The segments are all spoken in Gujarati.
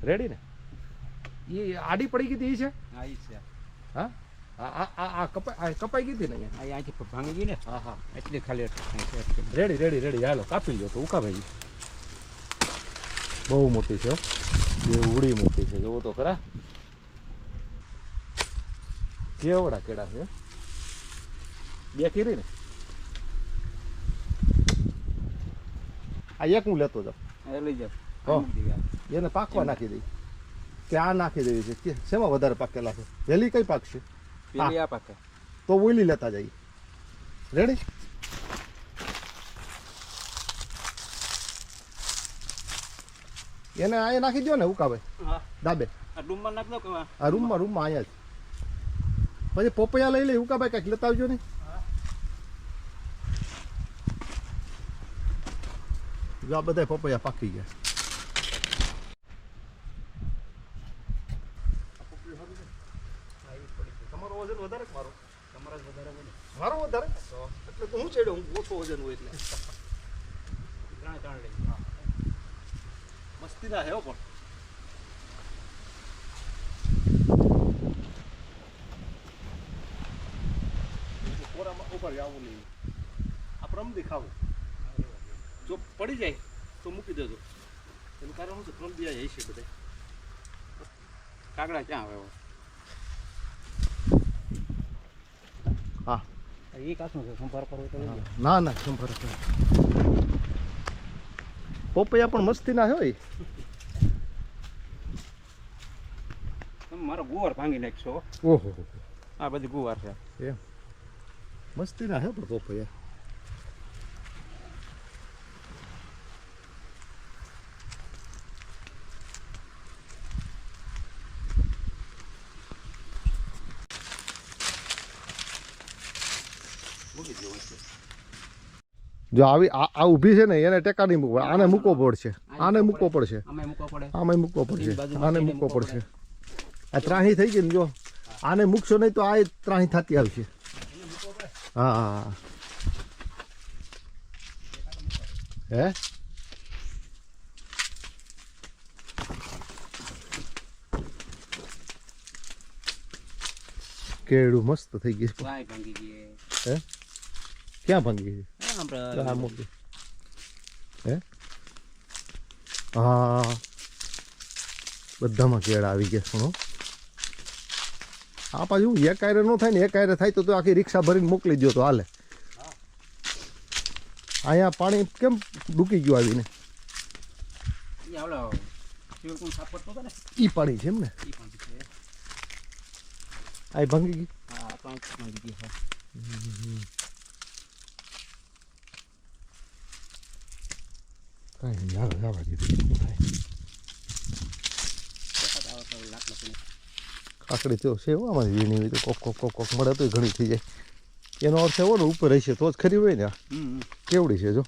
રેડી ને એ આડી પડી ગઈ હતી છે હા ઈ છે હા આ કપાઈ ગઈ હતી ને અહીંયા અહીંયાથી ભાંગી ગઈ ને હા હા એટલી ખાલી રેડી હાલો કાપી લો તો ઉકા ભાઈ બહુ મોટી છે બે ઉડી મોટી છે જોવો તો ખરા કેવડા કેળા છે બે કીરી ને આ એક હું લેતો જાઉં લઈ જાવ એને પાકવા નાખી દઈ કે આ નાખી દેવી છે કે શેમાં વધારે પાકેલા છે વેલી કઈ પાકશે પેલી આ પાકે તો ઓઈલી લેતા જઈએ રેડી એને આ નાખી દો ને ઉકાભાઈ હા દાબે આ રૂમમાં નાખ દો કે આ રૂમમાં અહીંયા જ પછી પોપૈયા લઈ લઈ ઉકાભાઈ કાંઈક લેતા આવજો ને જો આ બધા પપૈયા પાકી ગયા તમારો વજન વધારે કે મારો તમારા વધારે બોલે મારો વધારે એટલે તો હું ચડ્યો હું ઓછો વજન હોય એટલે ત્રણ લઈ મસ્તી ના હે પણ કોરામાં ઉપર આવું નહીં આ પ્રમદી ખાવું જો પડી જાય તો મૂકી દેજો એનું કારણ શું છે પ્રમદી આવી છે બધા કાગડા ક્યાં આવે હા એ કાચું છે સંભાર કરવો તો ના ના સંભાર પોપૈયા પણ મસ્તી ના હોય તમે મારો ગુવાર ભાંગી નાખશો ઓહો આ બધી ગુવાર છે એમ મસ્તી ના હે પણ પોપૈયા જો આવી આ ઊભી છે ને એને ટેકા નહીં મૂકવા આને મૂકવો પડશે આને મૂકવો પડશે આમાં મૂકવો પડશે આને મૂકવો પડશે આ ત્રાહી થઈ ગઈ ને જો આને મૂકશો નહીં તો આ ત્રાહી થતી આવશે હા હા હે કેળું મસ્ત થઈ ગયું હે ક્યાં ભાંગી ગઈ હા મૂકી હે હા બધામાં કેળા આવી ગયા સુનો આ પાછું એક આયરે ન થાય ને એક આયરે થાય તો આખી રિક્ષા ભરીને મોકલી દો તો હાલે અહીંયા પાણી કેમ ડૂકી ગયું આવીને ઈ પાણી છે એમ ને આ ભાંગી ગઈ કાંઈ નહીં આવે જવા દીધું કાકડી તો છે આમાં વીણી હોય તો કોક મળે તો ઘણી થઈ જાય એનો અર્થ એવો ને ઉપર રહેશે તો જ ખરી હોય ને કેવડી છે જો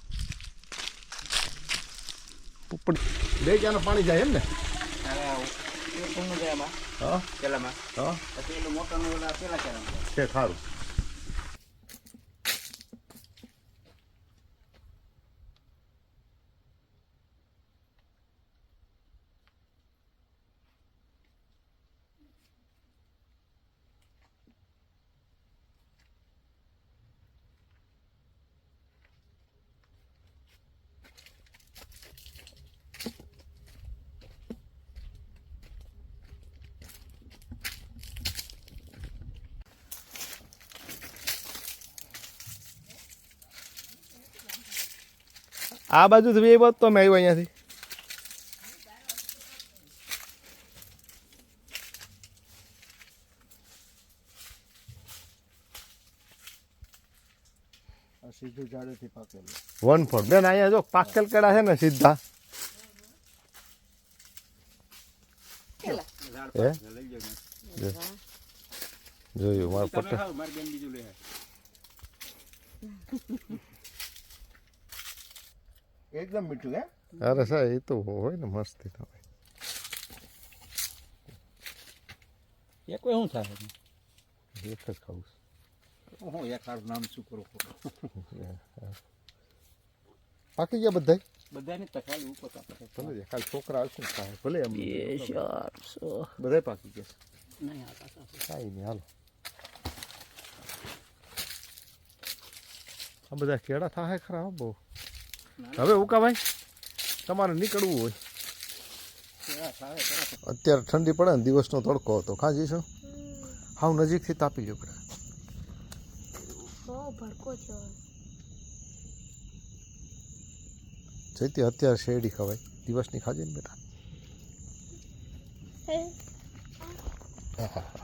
બે ક્યાંનું પાણી જાય એમ ને હા છે ખારું આ બાજુ તો બે બાદ તો અમે આવ્યો અહીંયાથી સીધું ઝાડેથી પાકેલું 1 ફોટ બેન અહીંયા જો પાકેલ કેળા છે ને સીધા જોયું મારું પટેલ એકદમ મીઠું હે અરે સાહેબ એ તો હોય ને મસ્તી તો એ કોઈ શું થાય એક જ ખાવું હું એક નામ શું કરું પાકી ગયા બધા બધાને તો ખાલી ઉકોતા પડે. ભલે છે, ખાલી છોકરા આવશે ને ખાય ભલે એમ 2 4 બધાય પાકી ગયા નહીં આ પાછા. કાંઈ નહીં હાલો આ બધા કેળા થાય ખરા હો બહુ હવે ઉકાભાઈ તમારે નીકળવું હોય કેળા થાય તરત. અત્યારે ઠંડી પડે ને દિવસનો તડકો હતો ખાં જઈશું હાવ નજીકથી તાપી લ્યો પડે બહુ ભડકો છે જઈતી અત્યારે શેરડી ખવાય દિવસની ખાજે ને બેટા હે હા હા